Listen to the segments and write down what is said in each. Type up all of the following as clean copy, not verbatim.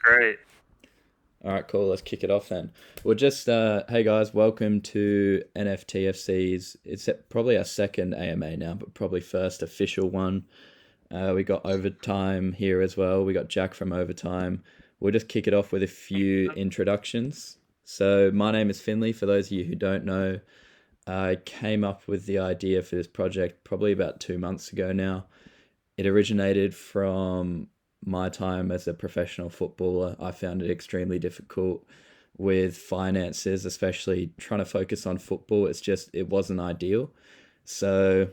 Great. All right, cool. Let's kick it off then. We'll just, hey guys, welcome to NFT FC's. Probably our second AMA now, but probably first official one. We got Overtime here as well. We got Jack from Overtime. We'll just kick it off with a few introductions. So, my name is Finley. For those of you who don't know, I came up with the idea for this project probably about 2 months ago now. It originated from my time as a professional footballer. I found it extremely difficult with finances, especially trying to focus on football. It wasn't ideal. So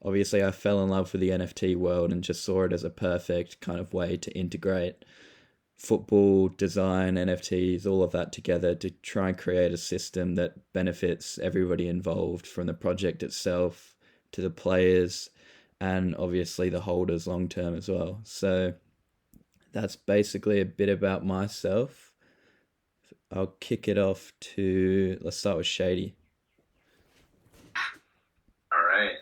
obviously, I fell in love with the NFT world and just saw it as a perfect kind of way to integrate football, design, NFTs, all of that together to try and create a system that benefits everybody involved, from the project itself to the players and obviously the holders long term as well. So that's basically a bit about myself. I'll kick it off to, let's start with Shady. All right.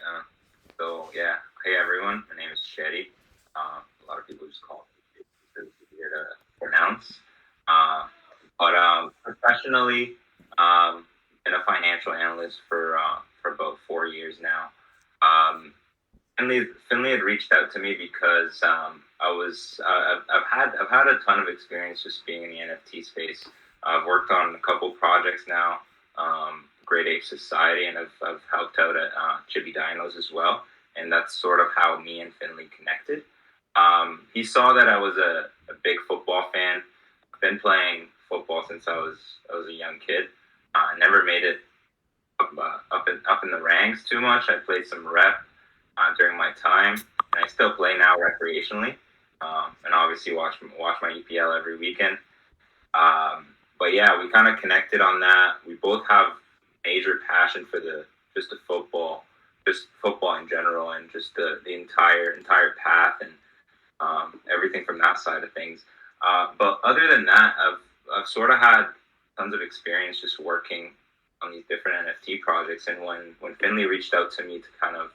Yeah. Hey everyone. My name is Freddy. A lot of people just call me because it's easier to pronounce. But professionally, been a financial analyst for about 4 years now. Um, Finley had reached out to me because I've had a ton of experience just being in the NFT space. I've worked on a couple projects now, Great Ape Society, and I've helped out at Chibi Dinos as well. And that's sort of how me and Finley connected. He saw that I was a big football fan. I've been playing football since I was a young kid. Never made it up in the ranks too much. I played some rep during my time, and I still play now recreationally. And obviously watch my EPL every weekend. But yeah, we kind of connected on that. We both have major passion for the football, just football in general, and just the entire path and everything from that side of things. But other than that, I've sort of had tons of experience just working on these different NFT projects. And when Finley reached out to me to kind of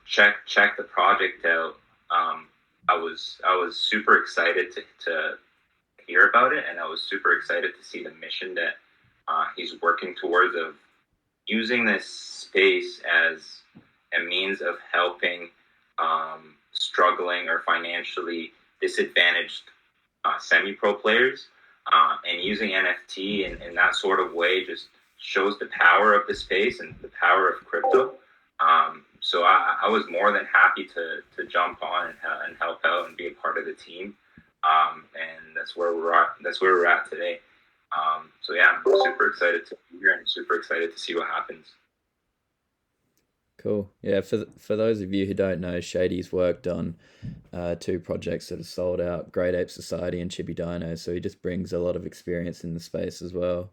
check the project out, I was super excited to hear about it, and I was super excited to see the mission that he's working towards, of using this space as a means of helping struggling or financially disadvantaged semi-pro players, and using NFT in that sort of way just shows the power of the space and the power of crypto. So I was more than happy to jump on and help out and be a part of the team. And that's where we're at. That's where we're at today. So yeah, I'm super excited to be here and super excited to see what happens. Cool. Yeah, for those of you who don't know, Shady's worked on two projects that have sold out, Great Ape Society and Chibi Dino, so he just brings a lot of experience in the space as well.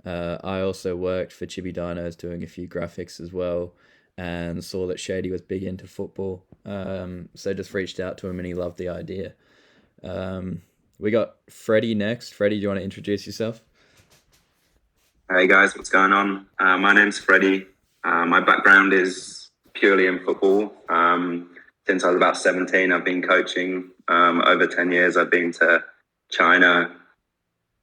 I also worked for Chibi Dinos doing a few graphics as well, and saw that Shady was big into football. So just reached out to him and he loved the idea. We got Freddy next. Freddy, do you want to introduce yourself? Hey guys, what's going on? My name's Freddy. My background is purely in football. Since I was about 17, I've been coaching. Over 10 years, I've been to China.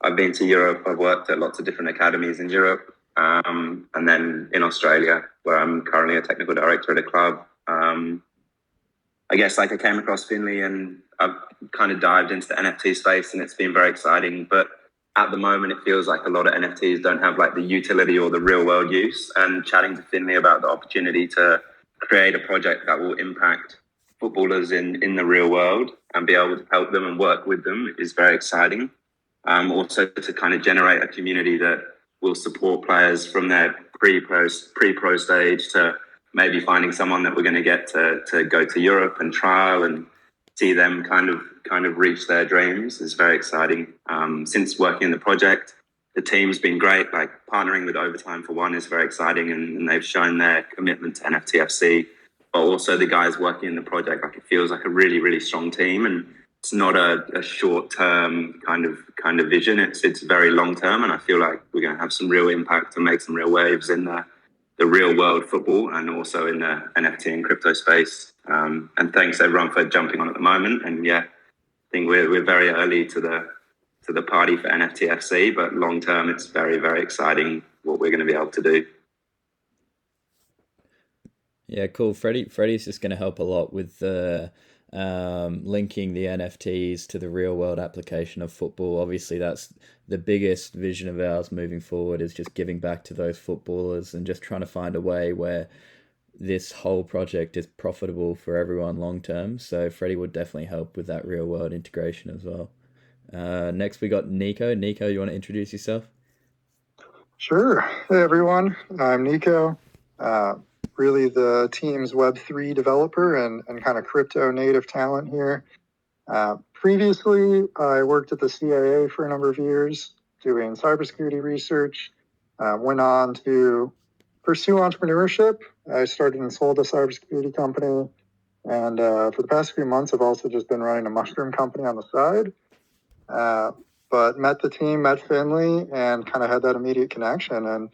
I've been to Europe. I've worked at lots of different academies in Europe. And then in Australia, where I'm currently a technical director at a club. I guess I came across Finley and I've kind of dived into the NFT space, and it's been very exciting. But at the moment, it feels like a lot of NFTs don't have like the utility or the real world use. And chatting to Finley about the opportunity to create a project that will impact footballers in the real world and be able to help them and work with them is very exciting. Also to kind of generate a community that will support players from their pre-pro stage to maybe finding someone that we're going to get to go to Europe and trial and see them kind of reach their dreams is very exciting. Since working in the project, the team's been great. Like partnering with Overtime for one is very exciting, and they've shown their commitment to NFT FC. But also the guys working in the project, like it feels like a really, really strong team, and it's not a short term kind of vision. It's very long term, and I feel like we're going to have some real impact and make some real waves in the real world football and also in the NFT and crypto space. And thanks everyone for jumping on at the moment. And yeah, think we're very early to the party for NFT FC, but long term, it's very, very exciting what we're going to be able to do. Yeah, cool. Freddy's just going to help a lot with the linking the NFTs to the real world application of football. Obviously, that's the biggest vision of ours moving forward, is just giving back to those footballers and just trying to find a way where this whole project is profitable for everyone long term. So Freddy would definitely help with that real world integration as well. Next, we got Nico. Nico, you want to introduce yourself? Sure. Hey, everyone. I'm Nico. Really the team's Web3 developer and kind of crypto native talent here. Previously, I worked at the CIA for a number of years doing cybersecurity research. Went on to pursue entrepreneurship. I started and sold a cybersecurity company. And for the past few months, I've also just been running a mushroom company on the side. But met the team, met Finley, and kind of had that immediate connection, and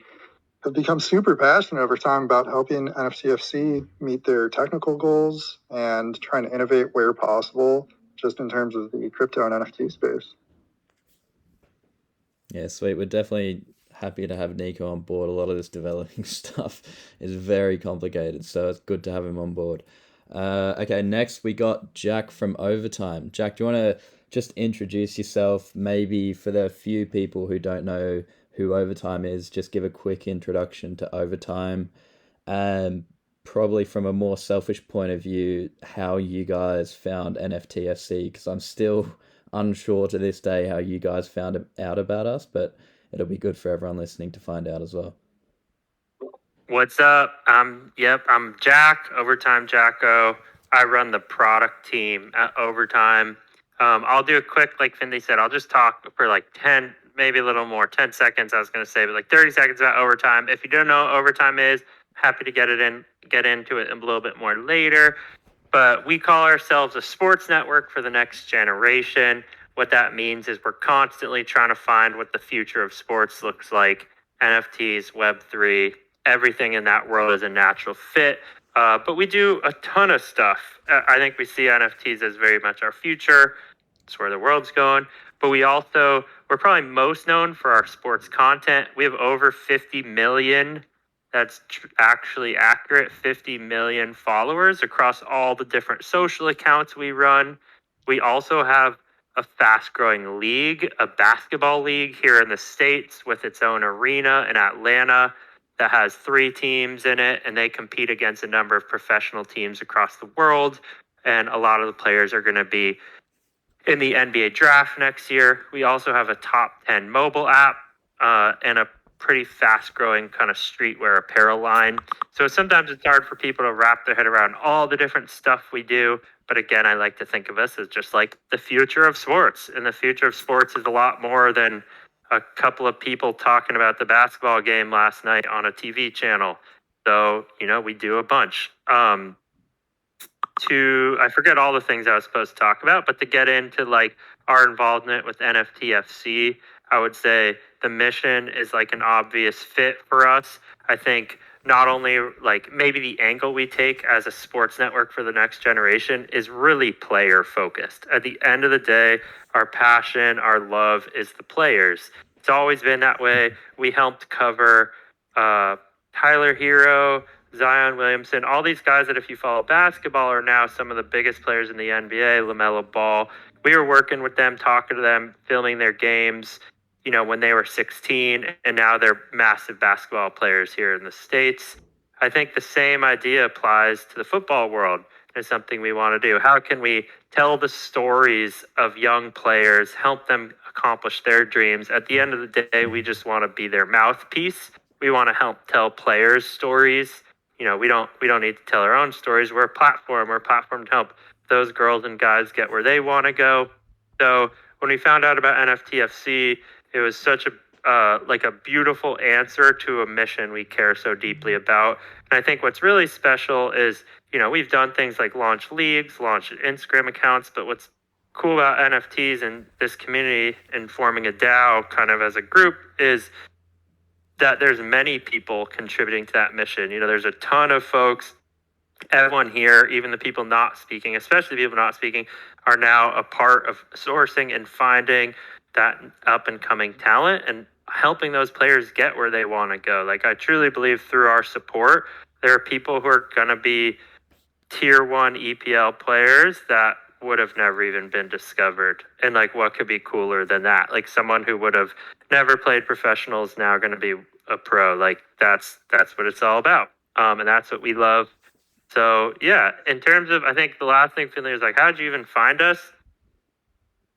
have become super passionate over time about helping NFTFC meet their technical goals and trying to innovate where possible, just in terms of the crypto and NFT space. Yeah, sweet. We're definitely happy to have Nico on board. A lot of this developing stuff is very complicated, so it's good to have him on board. Okay, next we got Jack from Overtime. Jack, do you want to just introduce yourself? Maybe for the few people who don't know who Overtime is, just give a quick introduction to Overtime, and probably from a more selfish point of view, how you guys found NFTFC, because I'm still unsure to this day how you guys found out about us, but it'll be good for everyone listening to find out as well. What's up? I'm Jack, Overtime Jacko. I run the product team at Overtime. I'll do a quick, like Finley said, I'll just talk for like 10, maybe a little more, 10 seconds I was going to say, but like 30 seconds about Overtime. If you don't know what Overtime is, happy to get into it a little bit more later. But we call ourselves a sports network for the next generation. What that means is we're constantly trying to find what the future of sports looks like. NFTs, Web3, everything in that world is a natural fit. But we do a ton of stuff. I think we see NFTs as very much our future. It's where the world's going. But we're probably most known for our sports content. We have over 50 million, that's actually accurate, 50 million followers across all the different social accounts we run. We also have a fast-growing league, a basketball league here in the States with its own arena in Atlanta that has 3 teams in it, and they compete against a number of professional teams across the world. And a lot of the players are going to be in the NBA draft next year. We also have a top 10 mobile app and a pretty fast-growing kind of streetwear apparel line. So sometimes it's hard for people to wrap their head around all the different stuff we do. But again, I like to think of us as just like the future of sports. And the future of sports is a lot more than a couple of people talking about the basketball game last night on a TV channel. So, we do a bunch. I forget all the things I was supposed to talk about, but to get into like our involvement with NFTFC, I would say the mission is like an obvious fit for us. I think not only like maybe the angle we take as a sports network for the next generation is really player focused. At the end of the day, our passion, our love is the players. It's always been that way. We helped cover Tyler Hero, Zion Williamson, all these guys that if you follow basketball are now some of the biggest players in the NBA, LaMelo Ball. We were working with them, talking to them, filming their games, when they were 16, and now they're massive basketball players here in the States. I think the same idea applies to the football world. It's something we want to do. How can we tell the stories of young players, help them accomplish their dreams? At the end of the day, we just want to be their mouthpiece. We want to help tell players stories. We don't need to tell our own stories. We're a platform. We're a platform to help those girls and guys get where they want to go. So when we found out about NFTFC, it was such a beautiful answer to a mission we care so deeply about. And I think what's really special is, we've done things like launch leagues, launch Instagram accounts, but what's cool about NFTs and this community and forming a DAO kind of as a group is that there's many people contributing to that mission. There's a ton of folks, everyone here, even the people not speaking, especially people not speaking, are now a part of sourcing and finding that up and coming talent and helping those players get where they want to go. Like, I truly believe through our support, there are people who are going to be tier one EPL players that would have never even been discovered. And like, what could be cooler than that? Like, someone who would have never played professional is now going to be a pro. Like, that's what it's all about. And that's what we love. So yeah, in terms of, I think the last thing Finley was like, how'd you even find us?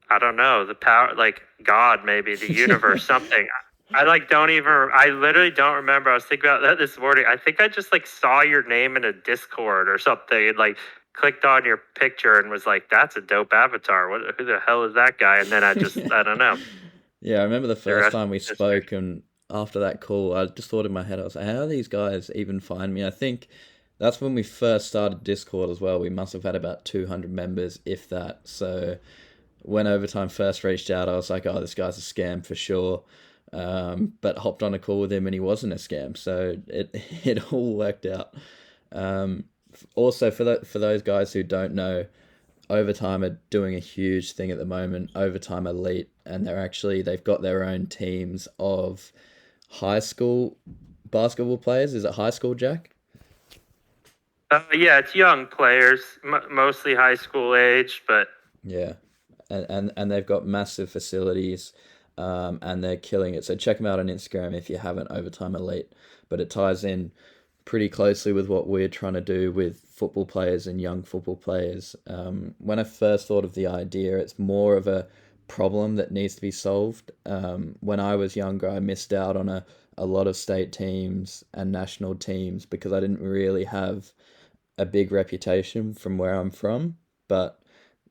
I don't know, the power, like God, maybe the universe, something. I literally don't remember. I was thinking about that this morning. I think I just like saw your name in a Discord or something and like clicked on your picture and was like, that's a dope avatar. Who the hell is that guy? And then I don't know. Yeah, I remember the first rest time we is history. spoke, and after that call, I just thought in my head, I was like, how do these guys even find me? I think that's when we first started Discord as well. We must have had about 200 members, if that. So when Overtime first reached out, I was like, oh, this guy's a scam for sure. But hopped on a call with him and he wasn't a scam. So it all worked out. Also, for those guys who don't know, Overtime are doing a huge thing at the moment, Overtime Elite, and they've got their own teams of high school basketball players. Is it high school, Jack? Yeah, it's young players, mostly high school age, but Yeah, and they've got massive facilities, and they're killing it. So check them out on Instagram if you haven't, Overtime Elite. But it ties in pretty closely with what we're trying to do with football players and young football players. When I first thought of the idea, it's more of a problem that needs to be solved. When I was younger, I missed out on a lot of state teams and national teams because I didn't really have a big reputation from where I'm from. But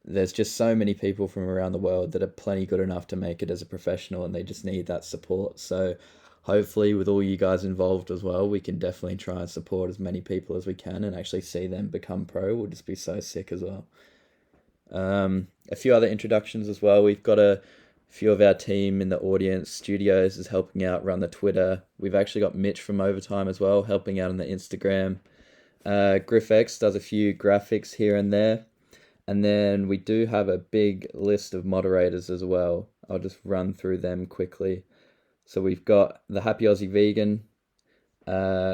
there's just so many people from around the world that are plenty good enough to make it as a professional, and they just need that support. So hopefully with all you guys involved as well, we can definitely try and support as many people as we can and actually see them become pro. Will just be so sick as well. A few other introductions as well. We've got a few of our team in the audience. Studios is helping out run the Twitter. We've actually got Mitch from Overtime as well helping out on the Instagram. GriffX does a few graphics here and there. And then we do have a big list of moderators as well. I'll just run through them quickly. So we've got the Happy Aussie Vegan,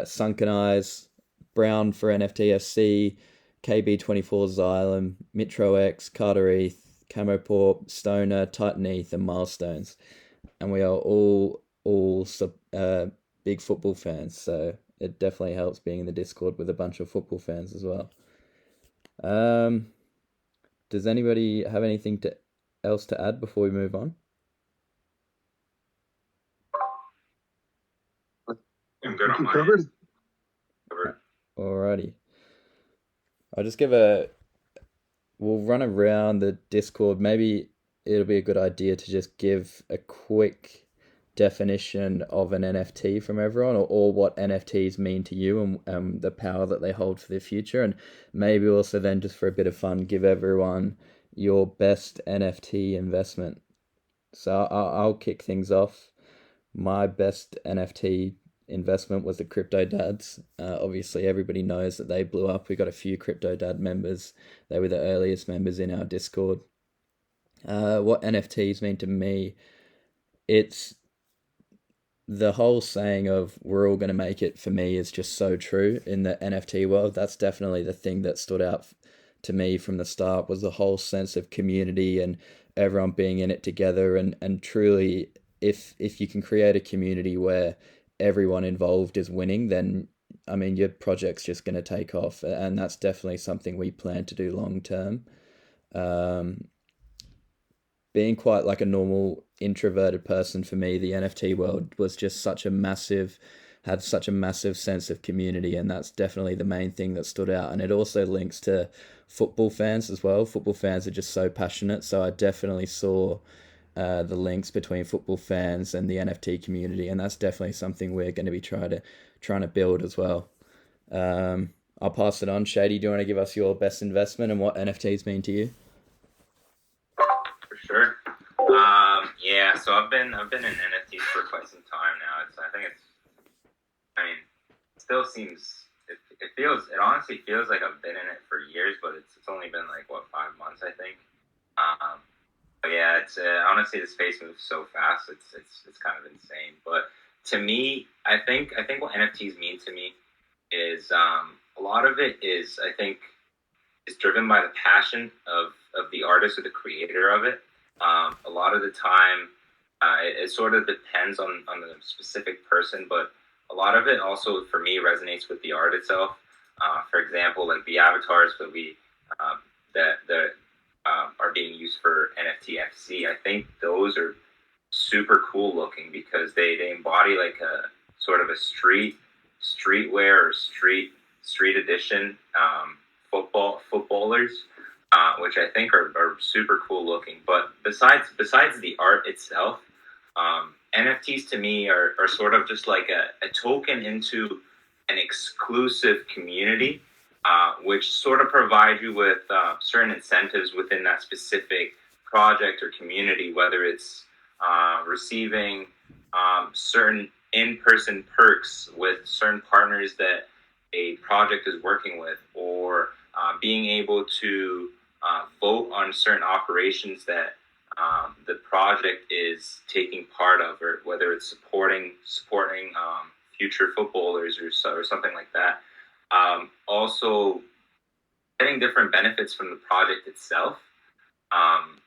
Sunken Eyes, Brown for NFT FC, KB24 Xylem, Mitro X, Carter ETH, Camoport, Stoner, Titan ETH, and Milestones. And we are all big football fans, so it definitely helps being in the Discord with a bunch of football fans as well. Does anybody have anything else to add before we move on? I'm good on my Covered. end. Alrighty. We'll run around the Discord. Maybe it'll be a good idea to just give a quick definition of an NFT from everyone, or what NFTs mean to you, and the power that they hold for the future. And maybe also then, just for a bit of fun, give everyone your best NFT investment. So I'll kick things off. My best NFT investment was the Crypto Dads. Obviously, everybody knows that they blew up. We got a few Crypto Dad members. They were the earliest members in our Discord. What NFTs mean to me, it's the whole saying of we're all going to make it, for me, is just so true in the NFT world. That's definitely the thing that stood out to me from the start, was the whole sense of community and everyone being in it together. And truly, if you can create a community where everyone involved is winning, then I mean your project's just going to take off, and that's definitely something we plan to do long term. Being quite like a normal introverted person, for me, the NFT world was just had such a massive sense of community, and that's definitely the main thing that stood out. And it also links to football fans as well. Football fans are just so passionate, so I definitely saw the links between football fans and the NFT community, and that's definitely something we're going to be trying to build as well. I'll pass it on. Shady, do you want to give us your best investment and what NFTs mean to you? For sure. Yeah, so I've been in NFTs for quite some time now. It honestly feels like I've been in it for years, but it's only been like 5 months, I think. But yeah, it's honestly the space moves so fast. It's kind of insane. But to me, I think what NFTs mean to me is a lot of it is I think is driven by the passion of the artist or the creator of it. A lot of the time, it sort of depends on the specific person, but a lot of it also for me resonates with the art itself. For example, like the avatars um, that are being used for NFT FC, I think those are super cool looking because they embody like a sort of a streetwear or street edition footballers, which I think are super cool looking. But besides the art itself, NFTs to me are sort of just like a token into an exclusive community, which sort of provide you with certain incentives within that specific project or community, whether it's receiving certain in-person perks with certain partners that a project is working with, or being able to vote on certain operations that the project is taking part of, or whether it's supporting future footballers or something like that. Also, getting different benefits from the project itself. Um,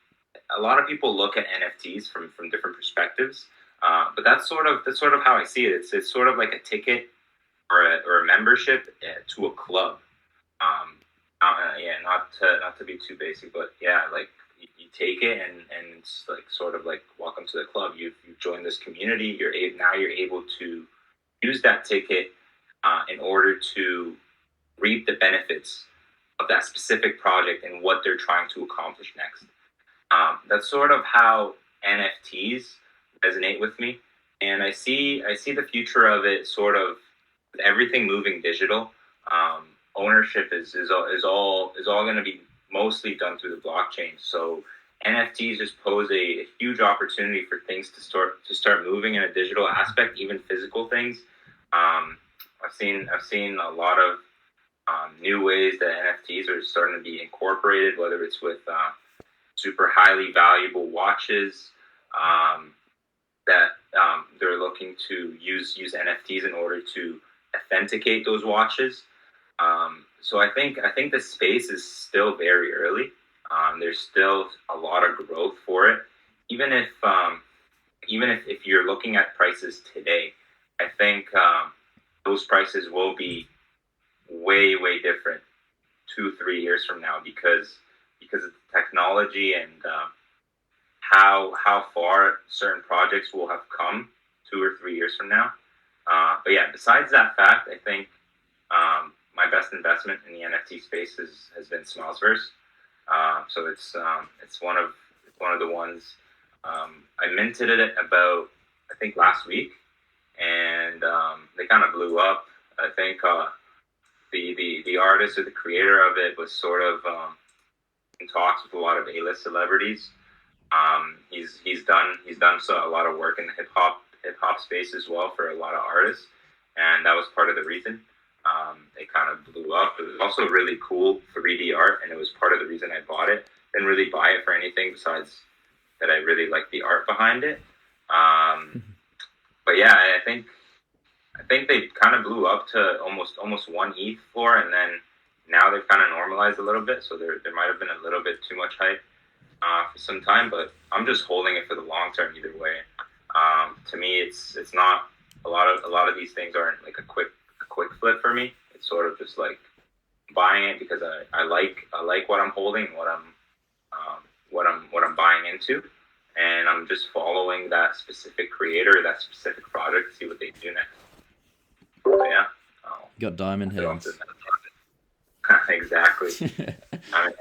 a lot of people look at NFTs from different perspectives, but that's sort of how I see it. It's sort of like a ticket or a membership to a club. Um, yeah, not to be too basic, but yeah, like you take it and it's like sort of like welcome to the club. You've joined this community. Now you're able to use that ticket in order to reap the benefits of that specific project and what they're trying to accomplish next. That's sort of how NFTs resonate with me, and I see the future of it sort of with everything moving digital. Ownership is all going to be mostly done through the blockchain. So NFTs just pose a huge opportunity for things to start moving in a digital aspect, even physical things. I've seen a lot of new ways that NFTs are starting to be incorporated, whether it's with super highly valuable watches um, that they're looking to use NFTs in order to authenticate those watches. So I think the space is still very early. There's still a lot of growth for it, even if you're looking at prices today. I think those prices will be way different 2 3 years from now because of the technology and how far certain projects will have come 2 or 3 years from now. But yeah, besides that fact, I think my best investment in the NFT space has been Smellsverse. So it's one of the ones I minted it about I think last week, and they kind of blew up. I think the artist or the creator of it was sort of in talks with a lot of A-list celebrities. He's done a lot of work in the hip hop space as well for a lot of artists, and that was part of the reason it kind of blew up. It was also really cool 3D art, and it was part of the reason I bought it. Didn't really buy it for anything besides that I really liked the art behind it. But yeah, I think they kind of blew up to almost one ETH for, and then now they've kind of normalized a little bit. So there might have been a little bit too much hype for some time, but I'm just holding it for the long term either way. To me, it's not a lot of these things aren't like a quick flip for me. It's sort of just like buying it because I like what I'm holding, what I'm buying into, and I'm just following that specific creator, that specific project to see what they do next. So yeah, Got diamond hands. exactly. I mean,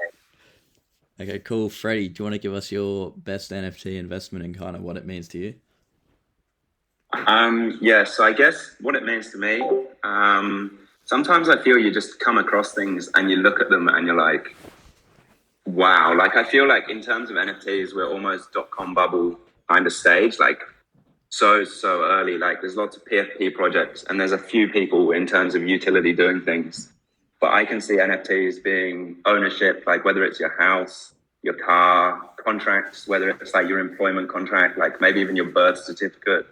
Okay, cool. Freddy, do you want to give us your best NFT investment and kind of what it means to you? Yeah, so I guess what it means to me, sometimes I feel you just come across things and you look at them and you're like, wow. Like, I feel like in terms of NFTs, we're almost .com bubble kind of stage, like so early. Like, there's lots of PFP projects and there's a few people in terms of utility doing things. But I can see NFTs being ownership, like whether it's your house, your car contracts, whether it's like your employment contract, like maybe even your birth certificate.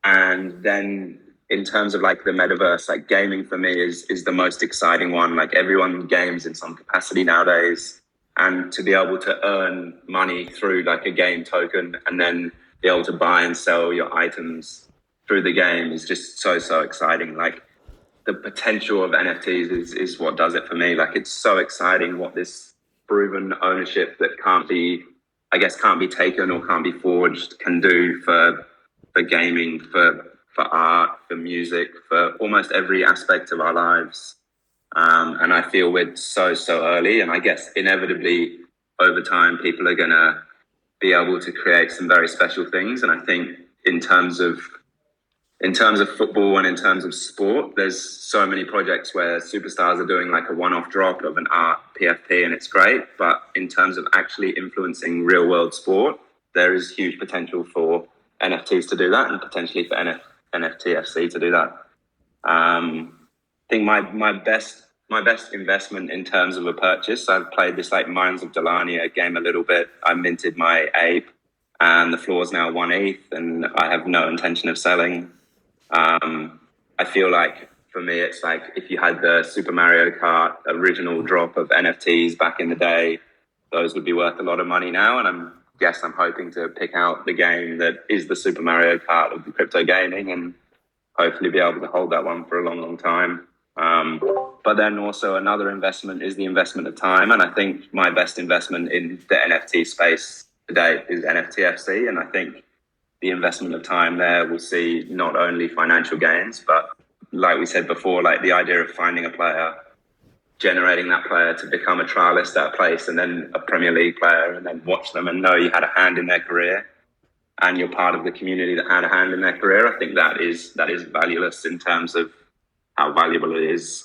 And then in terms of like the metaverse, like gaming for me is the most exciting one. Like everyone games in some capacity nowadays, and to be able to earn money through like a game token and then be able to buy and sell your items through the game is just so exciting. Like the potential of NFTs is what does it for me. Like it's so exciting what this proven ownership that can't be taken or can't be forged can do for gaming, for art, for music, for almost every aspect of our lives. And I feel we're so early, and I guess inevitably over time people are gonna be able to create some very special things. And I think in terms of football and in terms of sport, there's so many projects where superstars are doing like a one-off drop of an art PFP and it's great. But in terms of actually influencing real world sport, there is huge potential for NFTs to do that, and potentially for NFT FC to do that. I think my best investment in terms of a purchase, I've played this like Mines of Delania game a little bit. I minted my ape and the floor is now 1 ETH, and I have no intention of selling. I feel like for me, it's like if you had the Super Mario Kart original drop of NFTs back in the day, those would be worth a lot of money now. And I'm hoping to pick out the game that is the Super Mario Kart of the crypto gaming and hopefully be able to hold that one for a long time. But then also another investment is the investment of time. And I think my best investment in the NFT space today is NFT FC. And I think the investment of time there will see not only financial gains, but like we said before, like the idea of finding a player, generating that player to become a trialist at a place and then a Premier League player, and then watch them and know you had a hand in their career and you're part of the community that had a hand in their career. I think that is valueless in terms of how valuable it is.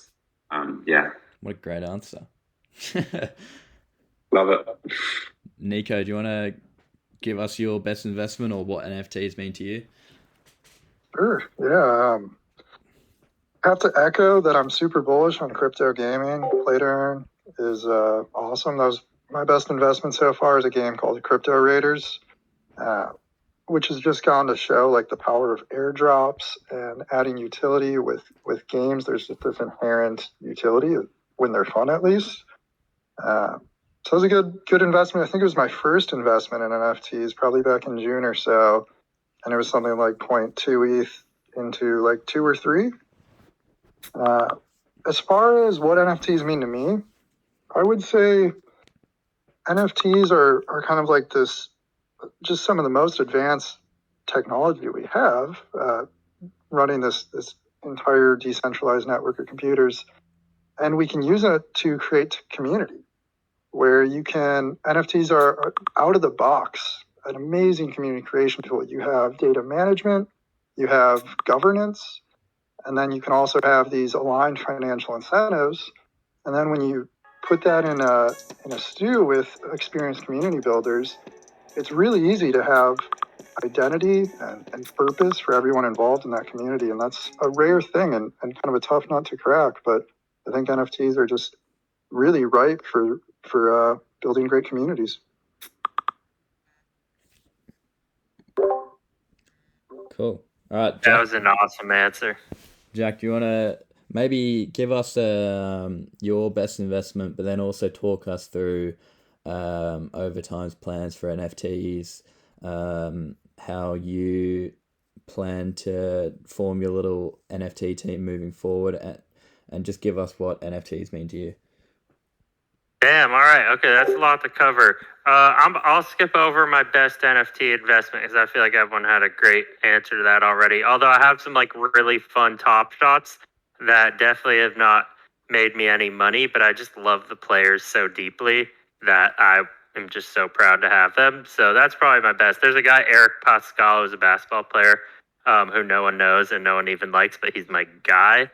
What a great answer. Love it. Nico, do you want to give us your best investment or what NFTs mean to you? Sure. Yeah. I have to echo that I'm super bullish on crypto gaming. Play to Earn is awesome. That was my best investment so far, is a game called Crypto Raiders, which has just gone to show like the power of airdrops and adding utility with games. There's just this inherent utility when they're fun, at least. So it was a good investment. I think it was my first investment in NFTs, probably back in June or so, and it was something like 0.2 ETH into like 2 or 3. As far as what NFTs mean to me, I would say NFTs are kind of like this, just some of the most advanced technology we have, running this entire decentralized network of computers, and we can use it to create community, where NFTs are out of the box, an amazing community creation tool. You have data management, you have governance, and then you can also have these aligned financial incentives. And then when you put that in a stew with experienced community builders, it's really easy to have identity and purpose for everyone involved in that community. And that's a rare thing and kind of a tough nut to crack. But I think NFTs are just really ripe for building great communities. Cool. All right, Jack. That was an awesome answer. Jack, do you want to maybe give us your best investment, but then also talk us through Overtime's plans for NFTs, how you plan to form your little NFT team moving forward, and just give us what NFTs mean to you. Damn, all right. Okay, that's a lot to cover. I'll skip over my best NFT investment because I feel like everyone had a great answer to that already. Although I have some like really fun top shots that definitely have not made me any money, but I just love the players so deeply that I am just so proud to have them. So that's probably my best. There's a guy, Eric Pascal, who's a basketball player who no one knows and no one even likes, but he's my guy.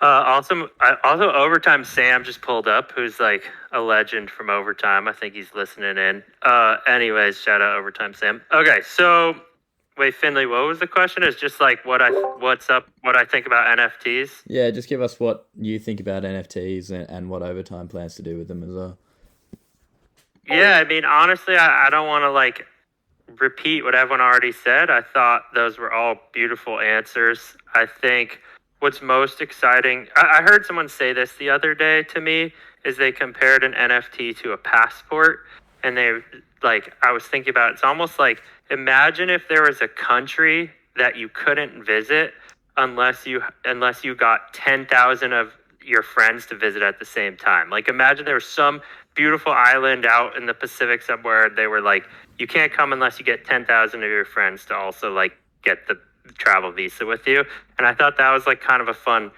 Also, Overtime Sam just pulled up, who's like a legend from Overtime. I think he's listening in. Anyways, shout out Overtime Sam. Okay, so wait, Finley, what was the question? It's just like what I think about NFTs. Yeah, just give us what you think about NFTs and what Overtime plans to do with them as well. Yeah, I mean, honestly, I don't want to like repeat what everyone already said. I thought those were all beautiful answers. I think what's most exciting, I heard someone say this the other day to me, is they compared an NFT to a passport. And they, like, I was thinking about it. It's almost like imagine if there was a country that you couldn't visit unless you got 10,000 of your friends to visit at the same time. Like, imagine there was some beautiful island out in the Pacific somewhere. They were like, you can't come unless you get 10,000 of your friends to also like get the travel visa with you. And I thought that was like kind of a fun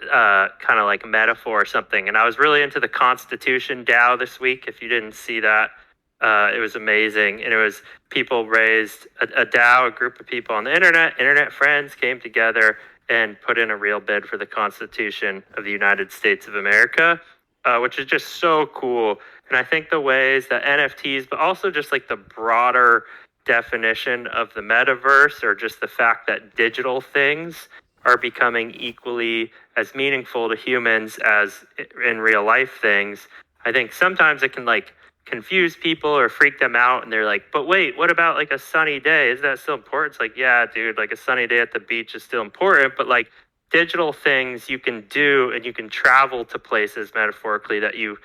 kind of like metaphor or something. And I was really into the Constitution DAO this week. If you didn't see that, it was amazing. And it was people raised a DAO, a group of people on the internet friends came together and put in a real bid for the Constitution of the United States of America, which is just so cool. And I think the ways that NFTs, but also just like the broader definition of the metaverse, or just the fact that digital things are becoming equally as meaningful to humans as in real life things. I think sometimes it can like confuse people or freak them out, and they're like, but wait, what about like a sunny day? Is that still important? It's like, yeah, dude, like a sunny day at the beach is still important, but like digital things you can do, and you can travel to places metaphorically that you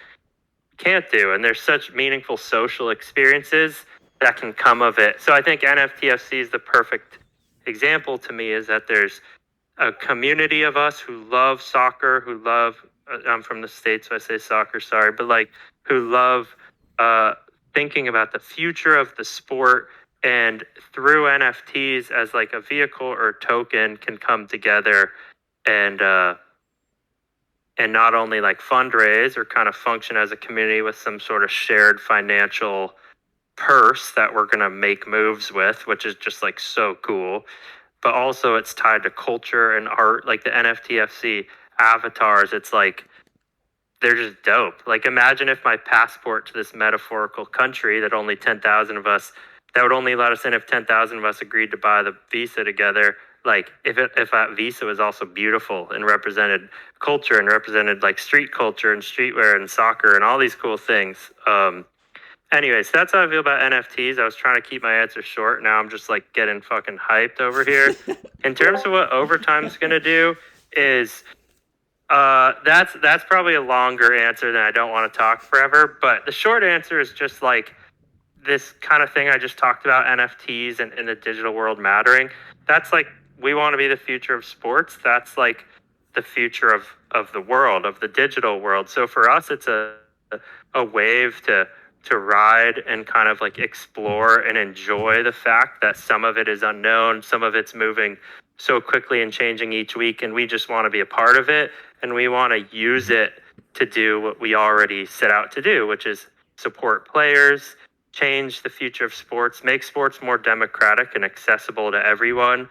can't do. And there's such meaningful social experiences that can come of it. So I think NFTFC is the perfect example to me, is that there's a community of us who love soccer, who love, I'm from the States, so I say soccer, sorry, but like who love thinking about the future of the sport, and through NFTs as like a vehicle or token can come together and not only like fundraise or kind of function as a community with some sort of shared financial purse that we're going to make moves with, which is just like so cool, but also it's tied to culture and art. Like the NFTFC avatars, it's like they're just dope. Like imagine if my passport to this metaphorical country that only 10,000 of us, that would only let us in if 10,000 of us agreed to buy the visa together. Like if that visa was also beautiful and represented culture and represented like street culture and streetwear and soccer and all these cool things. Anyways, that's how I feel about NFTs. I was trying to keep my answer short. Now I'm just like getting fucking hyped over here. In terms of what Overtime's gonna do, is that's probably a longer answer than I don't want to talk forever. But the short answer is just like this kind of thing I just talked about, NFTs and in the digital world mattering. That's like, we want to be the future of sports. That's like the future of the world, of the digital world. So for us, it's a wave to ride and kind of like explore and enjoy the fact that some of it is unknown, some of it's moving so quickly and changing each week, and we just want to be a part of it, and we want to use it to do what we already set out to do, which is support players, change the future of sports, make sports more democratic and accessible to everyone.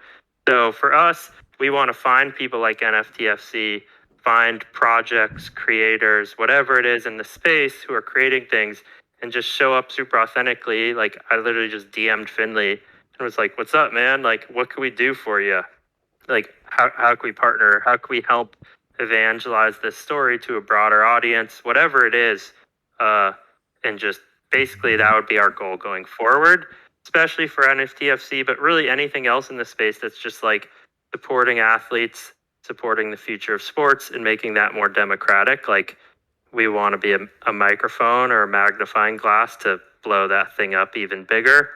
So for us, we want to find people like NFTFC, find projects, creators, whatever it is in the space who are creating things, and just show up super authentically. Like I literally just DM'd Finley and was like, what's up, man? Like, what can we do for you? Like, how can we partner? How can we help evangelize this story to a broader audience? Whatever it is. And just basically that would be our goal going forward, especially for NFTFC, but really anything else in the space that's just like supporting athletes, supporting the future of sports, and making that more democratic. Like, we want to be a microphone or a magnifying glass to blow that thing up even bigger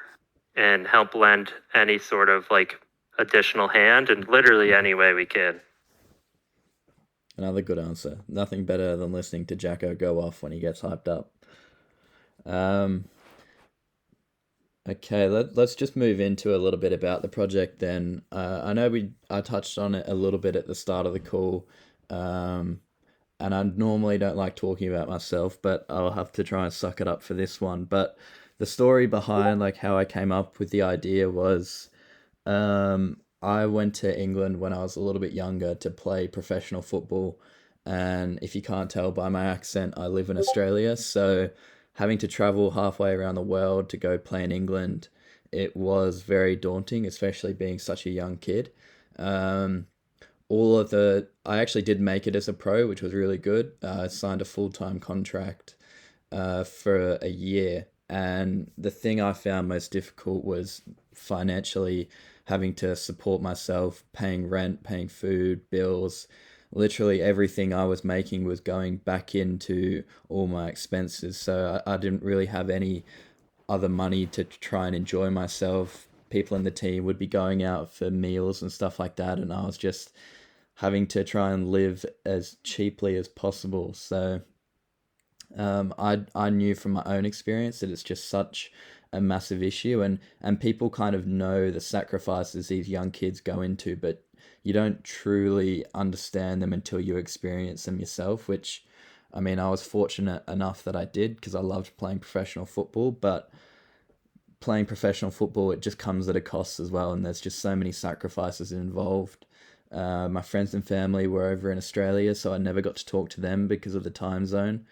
and help lend any sort of like additional hand in literally any way we can. Another good answer. Nothing better than listening to Jacko go off when he gets hyped up. Okay, let's just move into a little bit about the project then. I know I touched on it a little bit at the start of the call, and I normally don't like talking about myself, but I'll have to try and suck it up for this one. But the story behind like how I came up with the idea was, I went to England when I was a little bit younger to play professional football, and if you can't tell by my accent, I live in Australia, so having to travel halfway around the world to go play in England, it was very daunting, especially being such a young kid. Um, I actually did make it as a pro, which was really good. I signed a full-time contract for a year. And the thing I found most difficult was financially having to support myself, paying rent, paying food, bills. Literally everything I was making was going back into all my expenses. So I didn't really have any other money to try and enjoy myself. People in the team would be going out for meals and stuff like that, and I was just having to try and live as cheaply as possible. So I knew from my own experience that it's just such a massive issue, and people kind of know the sacrifices these young kids go into, but you don't truly understand them until you experience them yourself, which I mean, I was fortunate enough that I did because I loved playing professional football, but playing professional football, it just comes at a cost as well, and there's just so many sacrifices involved. My friends and family were over in Australia, so I never got to talk to them because of the time zone.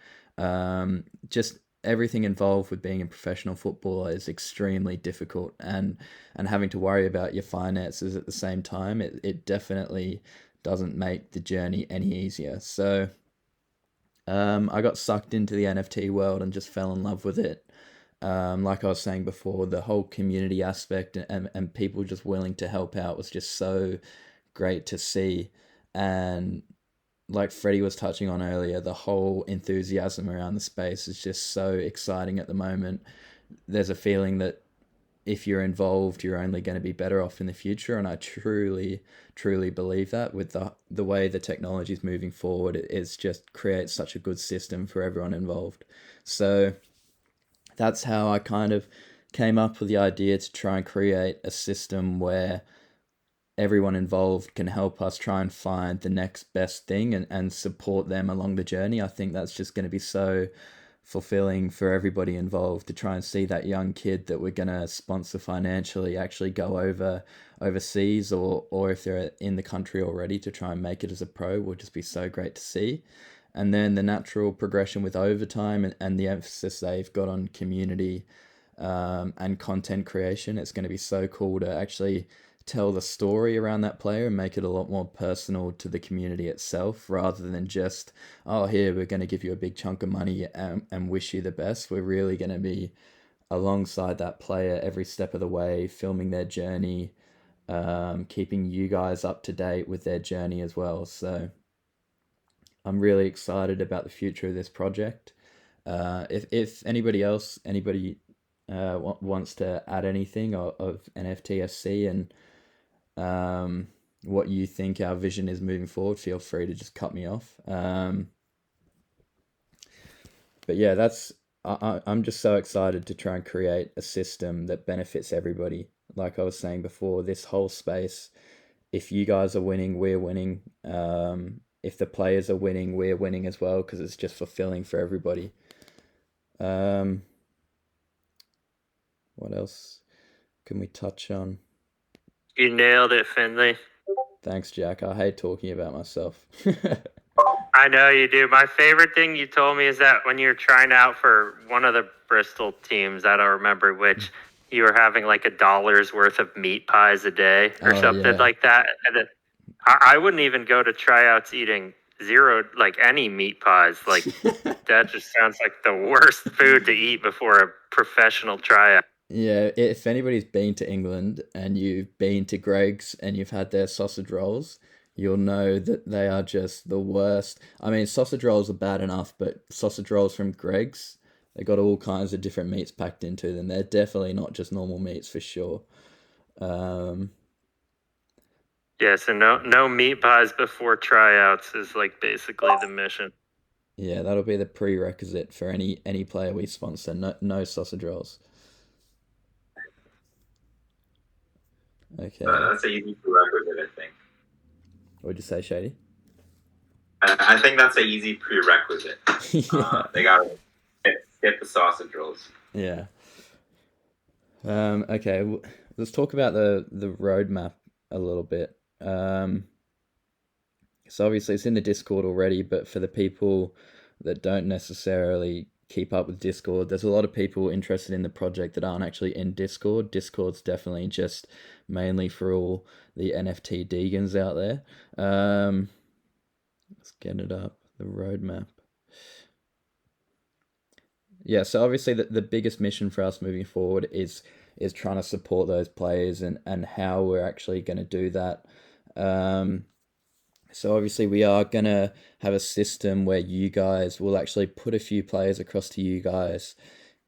Just everything involved with being a professional footballer is extremely difficult, and having to worry about your finances at the same time, it definitely doesn't make the journey any easier. So I got sucked into the NFT world and just fell in love with it. Like I was saying before, the whole community aspect and people just willing to help out was just so great to see. And like Freddie was touching on earlier, the whole enthusiasm around the space is just so exciting at the moment. There's a feeling that if you're involved, you're only going to be better off in the future. And I truly, truly believe that with the way the technology is moving forward, it's just creates such a good system for everyone involved. So that's how I kind of came up with the idea to try and create a system where everyone involved can help us try and find the next best thing and support them along the journey. I think that's just going to be so fulfilling for everybody involved to try and see that young kid that we're going to sponsor financially actually go overseas, or if they're in the country already, to try and make it as a pro will just be so great to see. And then the natural progression with overtime and the emphasis they've got on community and content creation, it's going to be so cool to actually tell the story around that player and make it a lot more personal to the community itself, rather than just, oh, here, we're going to give you a big chunk of money and wish you the best. We're really going to be alongside that player every step of the way, filming their journey, keeping you guys up to date with their journey as well. So I'm really excited about the future of this project. If anybody wants to add anything of NFTSC and what you think our vision is moving forward, feel free to just cut me off. But yeah, I'm just so excited to try and create a system that benefits everybody. Like I was saying before, this whole space, if you guys are winning, we're winning. If the players are winning, we're winning as well, because it's just fulfilling for everybody. What else can we touch on? You nailed it, Finley. Thanks, Jack. I hate talking about myself. I know you do. My favorite thing you told me is that when you were trying out for one of the Bristol teams, I don't remember which, you were having like $1 worth of meat pies a day or something like that. And then I wouldn't even go to tryouts eating zero, like any meat pies. Like that just sounds like the worst food to eat before a professional tryout. Yeah, if anybody's been to England and you've been to Greg's and you've had their sausage rolls, you'll know that they are just the worst. I mean, sausage rolls are bad enough, but sausage rolls from Greg's, they got all kinds of different meats packed into them. They're definitely not just normal meats for sure. Yeah, so no meat pies before tryouts is like basically the mission. Yeah, that'll be the prerequisite for any player we sponsor. No sausage rolls. Okay. That's an easy prerequisite, I think. What'd you say, Shady? I think that's an easy prerequisite. Yeah. They gotta skip the sausage rolls. Yeah. Okay, let's talk about the roadmap a little bit. So obviously it's in the Discord already, but for the people that don't necessarily keep up with Discord, there's a lot of people interested in the project that aren't actually in Discord. Discord's definitely just mainly for all the NFT Degans out there. Let's get it up, the roadmap. Yeah, so obviously the biggest mission for us moving forward is trying to support those players and how we're actually going to do that. Um, so obviously we are going to have a system where you guys will actually put a few players across to you guys,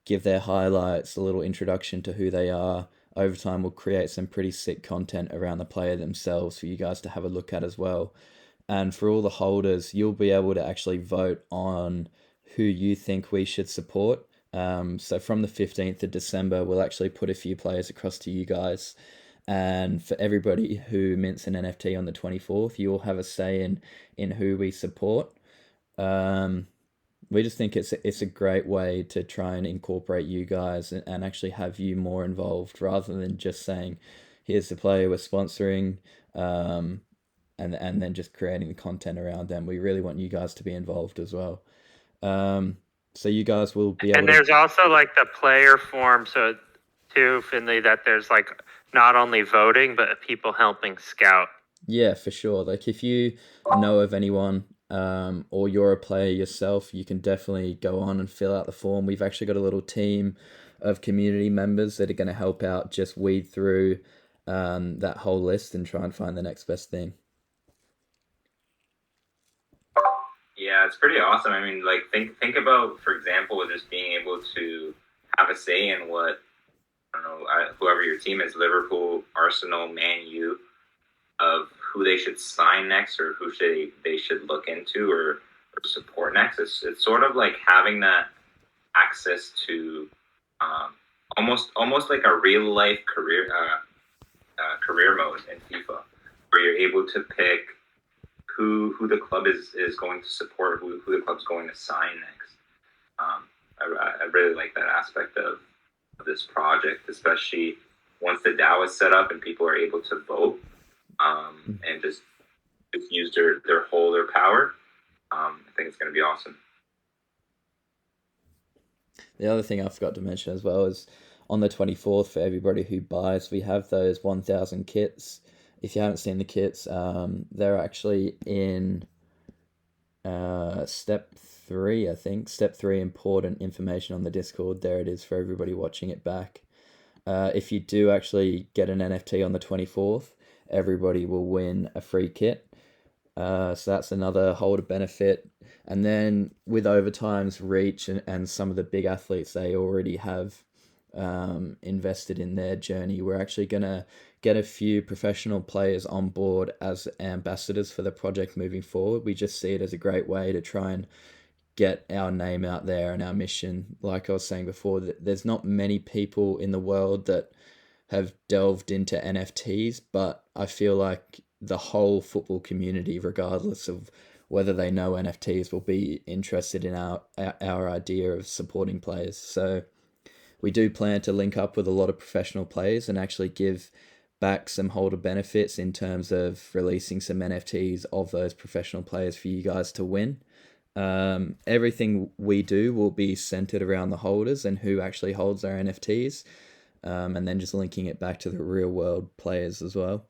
give their highlights, a little introduction to who they are. Over time, we'll create some pretty sick content around the player themselves for you guys to have a look at as well. And for all the holders, you'll be able to actually vote on who you think we should support. So from the 15th of December, we'll actually put a few players across to you guys. And for everybody who mints an NFT on the 24th, you'll have a say in who we support. Um, we just think it's a great way to try and incorporate you guys and actually have you more involved rather than just saying, here's the player we're sponsoring. And then just creating the content around them. We really want you guys to be involved as well. So you guys will be able And there's also like the player form, so too, Finley, that there's like not only voting but people helping scout. Yeah, for sure. Like if you know of anyone or you're a player yourself, you can definitely go on and fill out the form. We've actually got a little team of community members that are going to help out, just weed through that whole list and try and find the next best thing. Yeah, it's pretty awesome. I mean, like think about, for example, just being able to have a say in what, I don't know, whoever your team is, Liverpool, Arsenal, Man U, of who they should sign next or who they should look into or support next. It's sort of like having that access to almost like a real life career mode in FIFA, where you're able to pick who the club is going to support, who the club's going to sign next. I really like that aspect of this project, especially once the DAO is set up and people are able to vote and just use their holder power. I think it's going to be awesome. The other thing I forgot to mention as well is on the 24th, for everybody who buys, we have those 1,000 kits. If you haven't seen the kits, they're actually in step 3, I think. Step 3, important information on the Discord. There it is for everybody watching it back. If you do actually get an NFT on the 24th, everybody will win a free kit. So that's another holder benefit. And then with Overtime's reach and some of the big athletes they already have invested in their journey, we're actually going to get a few professional players on board as ambassadors for the project moving forward. We just see it as a great way to try and get our name out there and our mission. Like I was saying before, that there's not many people in the world that have delved into NFTs, but I feel like the whole football community, regardless of whether they know NFTs, will be interested in our idea of supporting players. So we do plan to link up with a lot of professional players and actually give back some holder benefits in terms of releasing some NFTs of those professional players for you guys to win. Everything we do will be centered around the holders and who actually holds our NFTs, and then just linking it back to the real world players as well.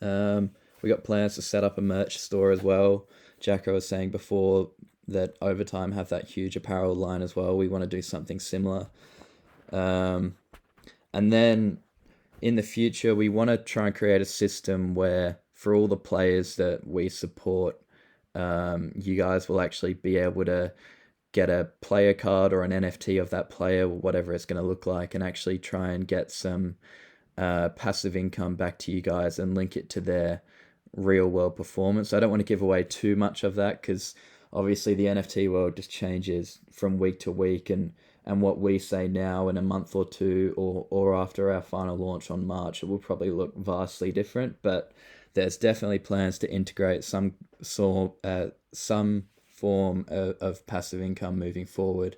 We got plans to set up a merch store as well. Jacko was saying before that Overtime have that huge apparel line as well. We want to do something similar. And then in the future, we want to try and create a system where for all the players that we support, you guys will actually be able to get a player card or an NFT of that player, whatever it's going to look like, and actually try and get some passive income back to you guys and link it to their real world performance. I don't want to give away too much of that because obviously the NFT world just changes from week to week, and what we say now in a month or two or after our final launch on March, it will probably look vastly different. But there's definitely plans to integrate some form of passive income moving forward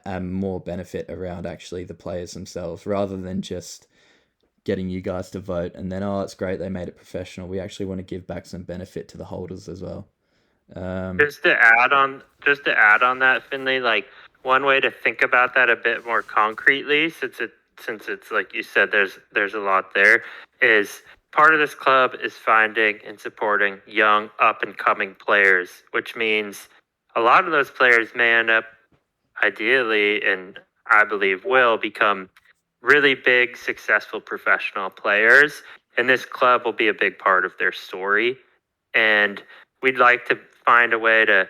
and more benefit around actually the players themselves rather than just getting you guys to vote and then, oh, it's great, they made it professional. We actually want to give back some benefit to the holders as well. Just to add on that, Finley, like one way to think about that a bit more concretely, since it's like you said, there's a lot there, is part of this club is finding and supporting young up and coming players, which means a lot of those players may end up ideally, and I believe will become really big, successful professional players. And this club will be a big part of their story. And we'd like to find a way to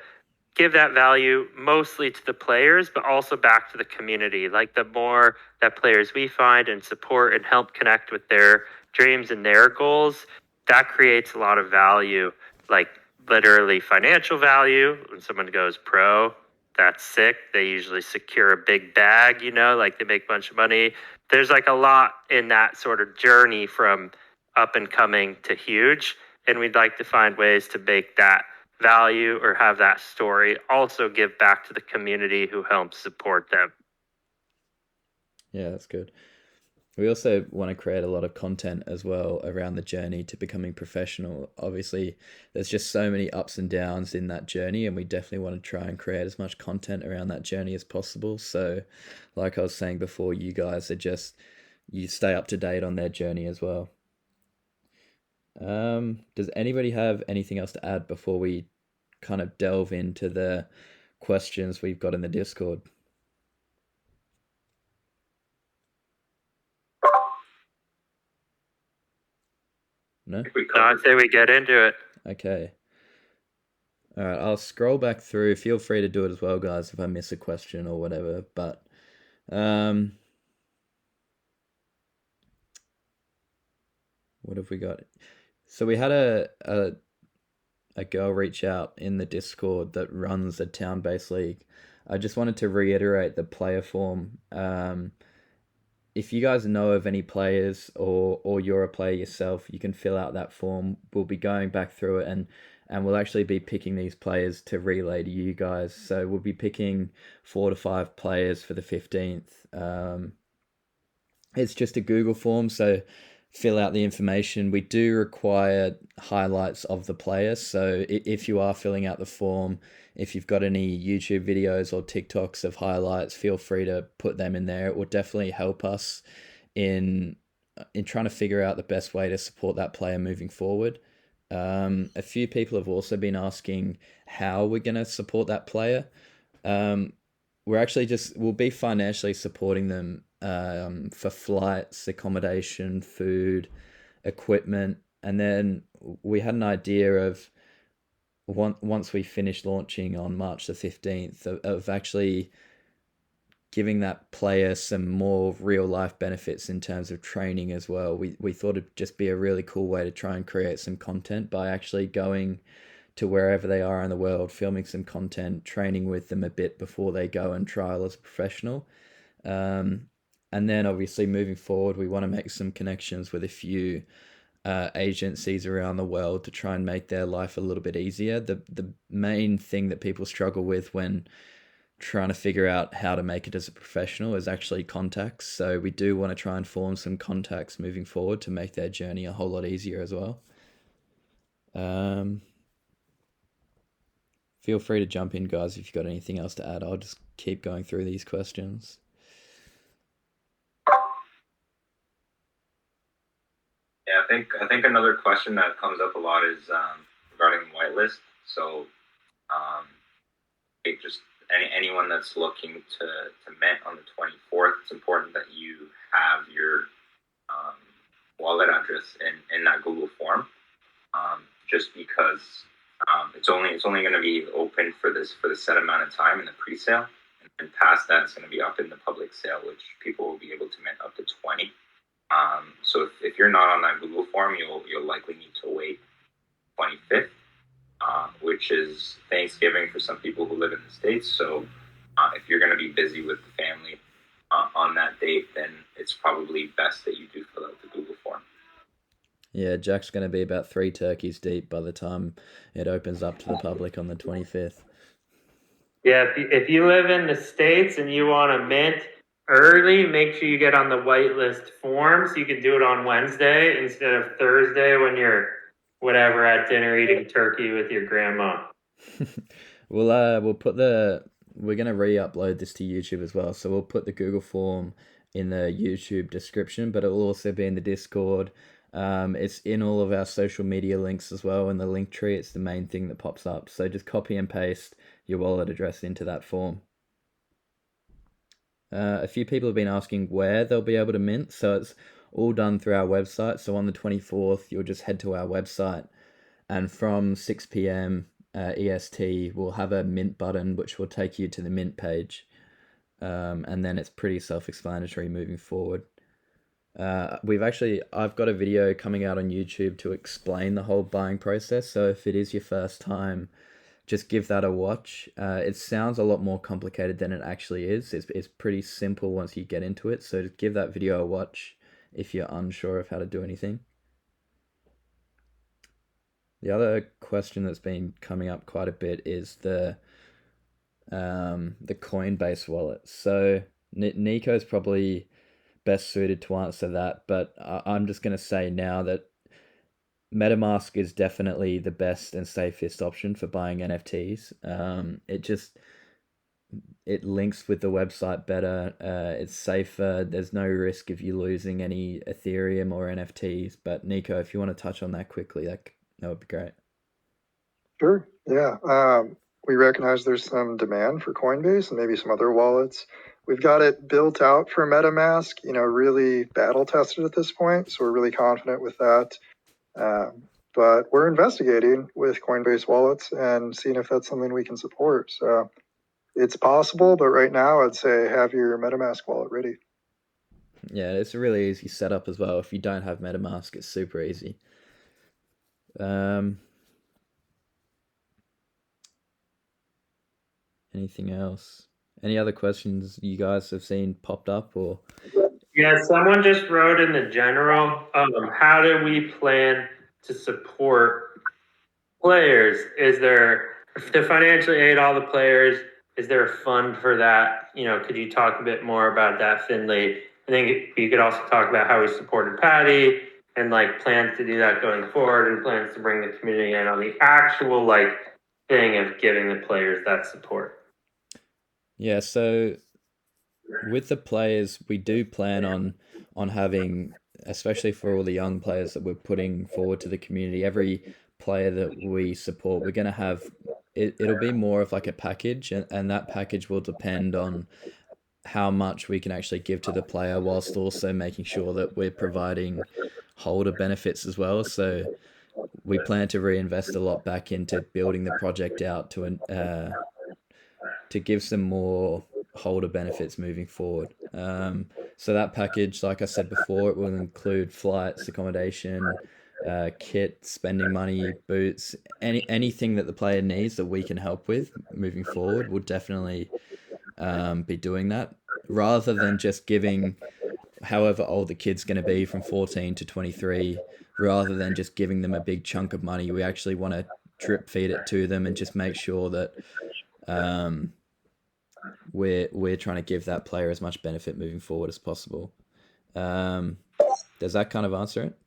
give that value mostly to the players, but also back to the community. Like the more that players we find and support and help connect with their dreams and their goals, that creates a lot of value, like literally financial value. When someone goes pro, that's sick. They usually secure a big bag, like they make a bunch of money. There's like a lot in that sort of journey from up and coming to huge. And we'd like to find ways to make that value or have that story also give back to the community who helps support them. Yeah, that's good. We also want to create a lot of content as well around the journey to becoming professional. Obviously, there's just so many ups and downs in that journey, and we definitely want to try and create as much content around that journey as possible. So, like I was saying before, you guys are just, you stay up to date on their journey as well. Does anybody have anything else to add before we kind of delve into the questions we've got in the Discord? No? I'd say we get into it. Okay. All right, I'll scroll back through. Feel free to do it as well, guys, if I miss a question or whatever. But what have we got? So we had a girl reach out in the Discord that runs a town-based league. I just wanted to reiterate the player form. If you guys know of any players or you're a player yourself, you can fill out that form. We'll be going back through it and we'll actually be picking these players to relay to you guys. So we'll be picking 4 to 5 players for the 15th. It's just a Google form, so fill out the information. We do require highlights of the player. So if you are filling out the form, if you've got any YouTube videos or TikToks of highlights, feel free to put them in there. It will definitely help us in trying to figure out the best way to support that player moving forward. A few people have also been asking how we're going to support that player. We'll be financially supporting them for flights, accommodation, food, equipment. And then we had an idea of once we finish launching on March the 15th of actually giving that player some more real life benefits in terms of training as well. We thought it'd just be a really cool way to try and create some content by actually going to wherever they are in the world, filming some content, training with them a bit before they go and trial as a professional. And then obviously moving forward, we want to make some connections with a few agencies around the world to try and make their life a little bit easier. The main thing that people struggle with when trying to figure out how to make it as a professional is actually contacts. So we do want to try and form some contacts moving forward to make their journey a whole lot easier as well. Feel free to jump in, guys, if you've got anything else to add. I'll just keep going through these questions. Yeah, I think another question that comes up a lot is regarding Whitelist. So, just anyone that's looking to mint on the 24th, it's important that you have your wallet address in that Google form. Just because it's only going to be open for the set amount of time in the pre-sale, and past that, it's going to be up in the public sale, which people will be able to mint up to 20. So if you're not on that Google form, you'll likely need to wait 25th, which is Thanksgiving for some people who live in the States. So if you're going to be busy with the family on that date, then it's probably best that you do fill out the Google form. Yeah, Jack's going to be about 3 turkeys deep by the time it opens up to the public on the 25th. Yeah, if you live in the States and you want to mint early, make sure you get on the whitelist form so you can do it on Wednesday instead of Thursday when you're whatever at dinner eating turkey with your grandma. We'll put we're going to re-upload this to YouTube as well, so we'll put the Google form in the YouTube description, but it will also be in the Discord. It's in all of our social media links as well. In the link tree, it's the main thing that pops up. So just copy and paste your wallet address into that form. A few people have been asking where they'll be able to mint, so it's all done through our website. So on the 24th, you'll just head to our website, and from 6 p.m. EST, we'll have a mint button which will take you to the mint page, and then it's pretty self-explanatory moving forward. I've got a video coming out on YouTube to explain the whole buying process. So if it is your first time, just give that a watch. It sounds a lot more complicated than it actually is. It's pretty simple once you get into it. So just give that video a watch if you're unsure of how to do anything. The other question that's been coming up quite a bit is the Coinbase wallet. So Nico's probably best suited to answer that, but I'm just going to say now that MetaMask is definitely the best and safest option for buying NFTs. It links with the website better. It's safer. There's no risk of you losing any Ethereum or NFTs. But Nico, if you want to touch on that quickly, that would be great. Sure. Yeah. We recognize there's some demand for Coinbase and maybe some other wallets. We've got it built out for MetaMask, really battle tested at this point. So we're really confident with that. But we're investigating with Coinbase wallets and seeing if that's something we can support. So it's possible, but right now I'd say have your MetaMask wallet ready. Yeah, it's a really easy setup as well. If you don't have MetaMask, it's super easy. Anything else? Any other questions you guys have seen popped up or? Yeah, someone just wrote in the general, how do we plan to support players? Is there, to financially aid all the players, is there a fund for that? Could you talk a bit more about that, Finley? I think you could also talk about how we supported Patty and plans to do that going forward and plans to bring the community in on the actual thing of giving the players that support. Yeah, so with the players, we do plan on having, especially for all the young players that we're putting forward to the community, every player that we support, we're going to have, it'll be more of like a package, and that package will depend on how much we can actually give to the player whilst also making sure that we're providing holder benefits as well. So we plan to reinvest a lot back into building the project out to give some more holder benefits moving forward. So that package, like I said before, it will include flights, accommodation, kit, spending money, boots, anything that the player needs that we can help with moving forward. We'll definitely be doing that, rather than just giving however old the kid's going to be from 14 to 23, rather than just giving them a big chunk of money. We actually want to drip feed it to them and just make sure that we're trying to give that player as much benefit moving forward as possible. Does that kind of answer it?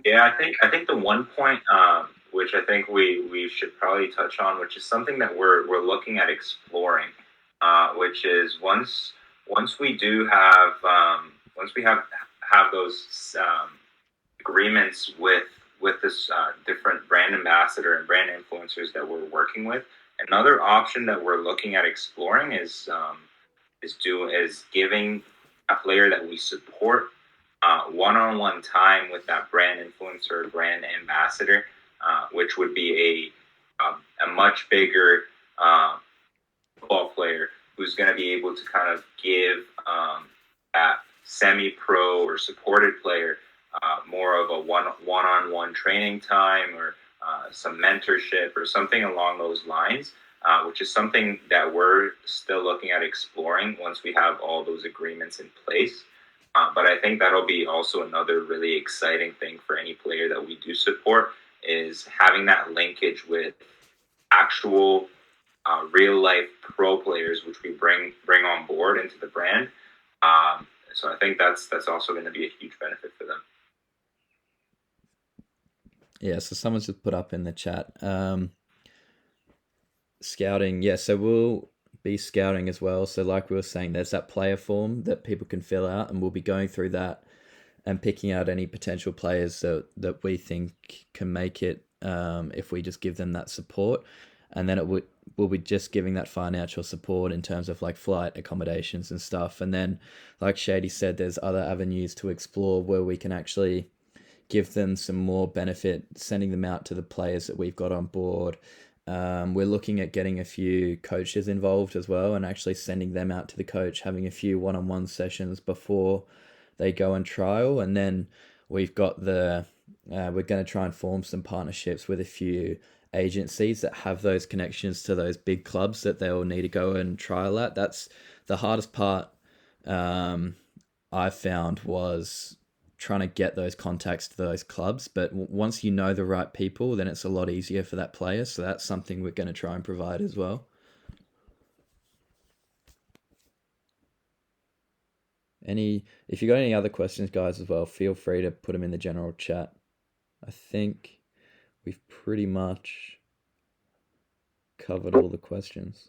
Yeah, I think the one point which I think we should probably touch on, which is something that we're looking at exploring, which is once we do have once we have those agreements with this different brand ambassador and brand influencers that we're working with. Another option that we're looking at exploring is giving a player that we support one-on-one time with that brand influencer, brand ambassador, which would be a much bigger football player who's going to be able to kind of give that semi-pro or supported player more of a one-on-one training time or some mentorship or something along those lines, which is something that we're still looking at exploring once we have all those agreements in place. But I think that'll be also another really exciting thing for any player that we do support, is having that linkage with actual real life pro players, which we bring on board into the brand. So I think that's also going to be a huge benefit for them. Yeah, so someone's just put up in the chat. Scouting, yeah, so we'll be scouting as well. So like we were saying, there's that player form that people can fill out, and we'll be going through that and picking out any potential players that we think can make it if we just give them that support. And then it would we'll be just giving that financial support in terms of like flight accommodations and stuff. And then, like Shady said, there's other avenues to explore where we can actually give them some more benefit, sending them out to the players that we've got on board. We're looking at getting a few coaches involved as well, and actually sending them out to the coach, having a few one-on-one sessions before they go and trial. And then we've got we're going to try and form some partnerships with a few agencies that have those connections to those big clubs that they'll need to go and trial at. That's the hardest part. I found was trying to get those contacts to those clubs, but once you know the right people, then it's a lot easier for that player. So that's something we're going to try and provide as well. If you got any other questions, guys, as well, feel free to put them in the general chat. I think we've pretty much covered all the questions.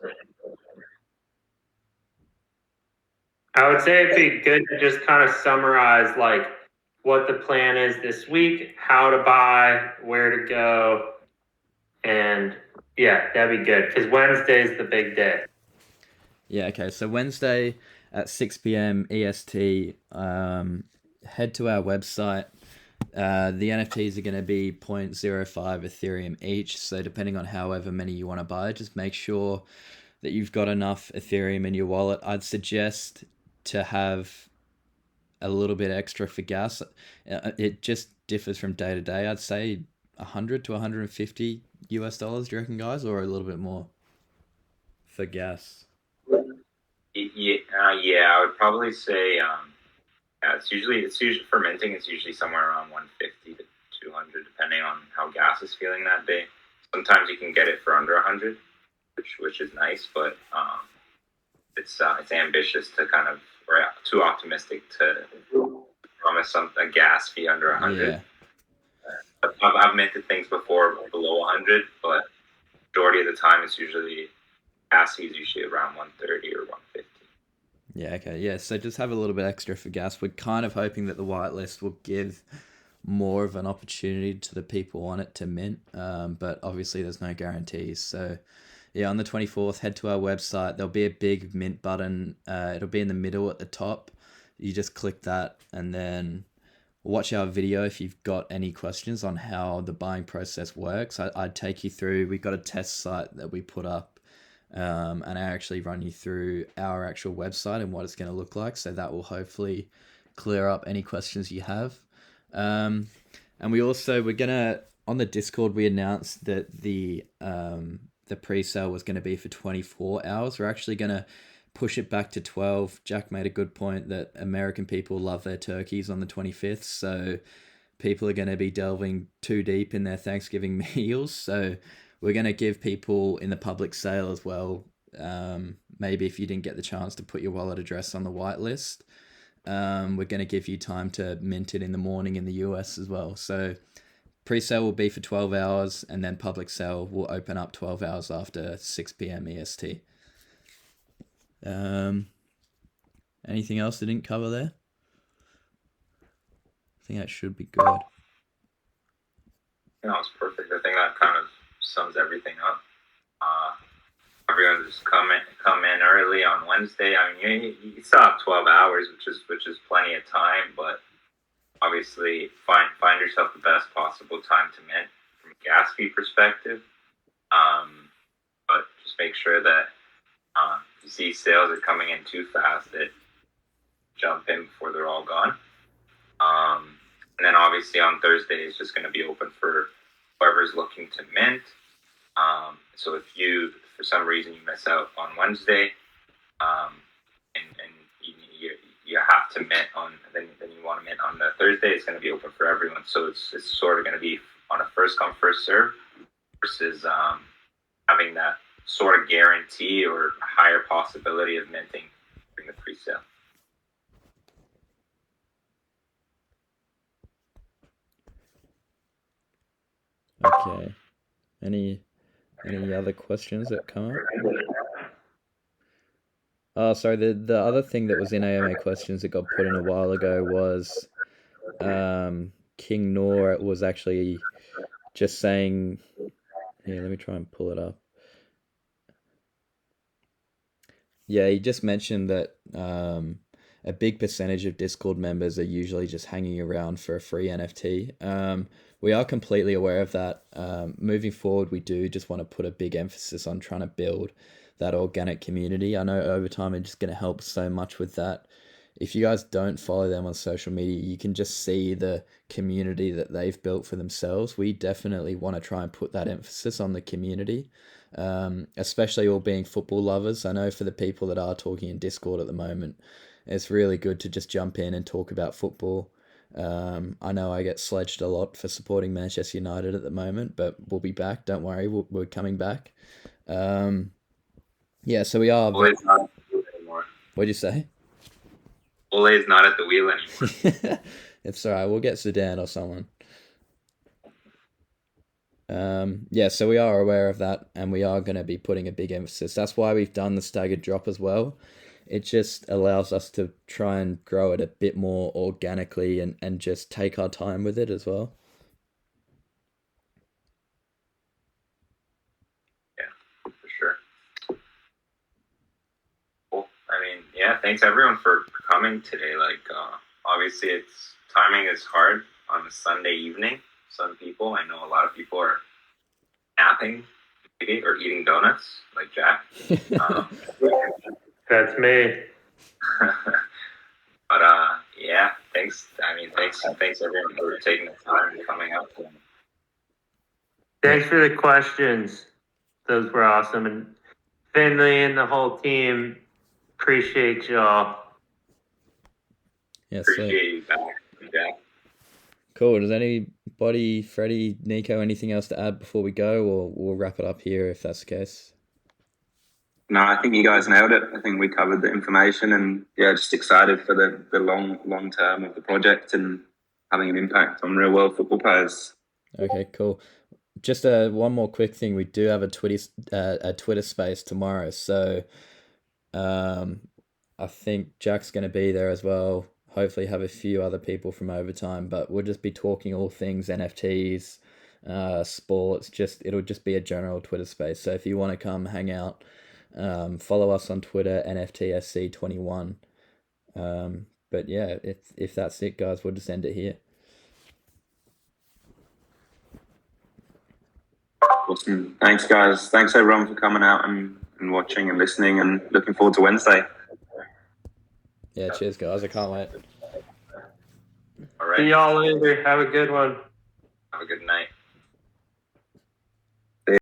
I would say it'd be good to just kind of summarize like what the plan is this week, how to buy, where to go, and yeah, that'd be good because Wednesday's the big day. Yeah, okay. So Wednesday at 6 p.m. EST, head to our website. The NFTs are going to be 0.05 Ethereum each. So depending on however many you want to buy, just make sure that you've got enough Ethereum in your wallet. I'd suggest to have a little bit extra for gas. It just differs from day to day. I'd say 100 to 150 US dollars, do you reckon, guys, or a little bit more for gas? Yeah, I would probably say it's usually for minting. It's usually somewhere around 150 to 200, depending on how gas is feeling that day. Sometimes you can get it for under 100, which is nice, but it's ambitious to kind of, or too optimistic to promise a gas fee under 100. Yeah. I've minted things before below 100, but majority of the time it's usually gas fee is usually around 130 or 150. Yeah, okay. Yeah, so just have a little bit extra for gas. We're kind of hoping that the whitelist will give more of an opportunity to the people on it to mint, but obviously there's no guarantees. So yeah, on the 24th, head to our website. There'll be a big mint button. It'll be in the middle at the top. You just click that and then watch our video if you've got any questions on how the buying process works. I'd take you through. We've got a test site that we put up, and I actually run you through our actual website and what it's going to look like. So that will hopefully clear up any questions you have. And we're gonna, on the Discord, we announced that the pre-sale was going to be for 24 hours. We're actually going to push it back to 12. Jack made a good point that American people love their turkeys on the 25th. So people are going to be delving too deep in their Thanksgiving meals. So we're going to give people in the public sale as well. Maybe if you didn't get the chance to put your wallet address on the whitelist, we're going to give you time to mint it in the morning in the US as well. So pre-sale will be for 12 hours, and then public sale will open up 12 hours after 6 p.m. EST. Anything else that didn't cover there? I think that should be good. No, it's perfect. I think that kind of sums everything up. Everyone just come in early on Wednesday. I mean, you still have 12 hours, which is plenty of time, but obviously find yourself the best possible time to mint from a gas fee perspective. But just make sure that if you see sales are coming in too fast, that jump in before they're all gone. And then obviously on Thursday it's just going to be open for whoever's looking to mint. So if you, for some reason, you miss out on Wednesday, and you have to mint on, then you want to mint on the Thursday, it's going to be open for everyone. So it's sort of going to be on a first come first serve versus having that sort of guarantee or higher possibility of minting during the pre-sale. Okay. Any other questions that come up? Oh, sorry. The other thing that was in AMA questions that got put in a while ago was King Nor was actually just saying. Here, let me try and pull it up. Yeah, he just mentioned that a big percentage of Discord members are usually just hanging around for a free NFT. We are completely aware of that. Moving forward, we do just want to put a big emphasis on trying to build that organic community. I know over time it's just going to help so much with that. If you guys don't follow them on social media, you can just see the community that they've built for themselves. We definitely want to try and put that emphasis on the community, especially all being football lovers. I know for the people that are talking in Discord at the moment, it's really good to just jump in and talk about football. I know I get sledged a lot for supporting Manchester United at the moment, but we'll be back. Don't worry, we're coming back. Yeah, so we are. Ole's not at the wheel anymore. What'd you say? Ole's not at the wheel anymore. It's all right. We'll get Zidane or someone. Yeah, so we are aware of that, and we are going to be putting a big emphasis. That's why we've done the staggered drop as well. It just allows us to try and grow it a bit more organically and just take our time with it as well. Yeah, for sure. Cool. I mean, yeah, thanks everyone for coming today. Like, obviously, it's timing is hard on a Sunday evening. Some people, I know a lot of people are napping, maybe, or eating donuts, like Jack. That's me. But yeah, thanks. I mean, thanks everyone for taking the time and coming out. Thanks for the questions. Those were awesome. And Finley and the whole team, appreciate y'all. Yeah, Appreciate you back, Jack. Cool. Does anybody, Freddy, Nico, anything else to add before we go, or we'll wrap it up here if that's the case? No, I think you guys nailed it. I think we covered the information, and yeah, just excited for the long term of the project and having an impact on real world football players. Okay, cool. Just one more quick thing. We do have a Twitter space tomorrow, so I think Jack's going to be there as well. Hopefully have a few other people from Overtime, but we'll just be talking all things NFTs, sports. It'll just be a general Twitter space. So if you want to come hang out, follow us on Twitter, Nft FC 21. But yeah, if that's it, guys, we'll just end it here. Awesome. Thanks, guys. Thanks everyone for coming out and watching and listening, and looking forward to Wednesday. Yeah, cheers, guys. I can't wait. All right. See y'all later. Have a good one. Have a good night.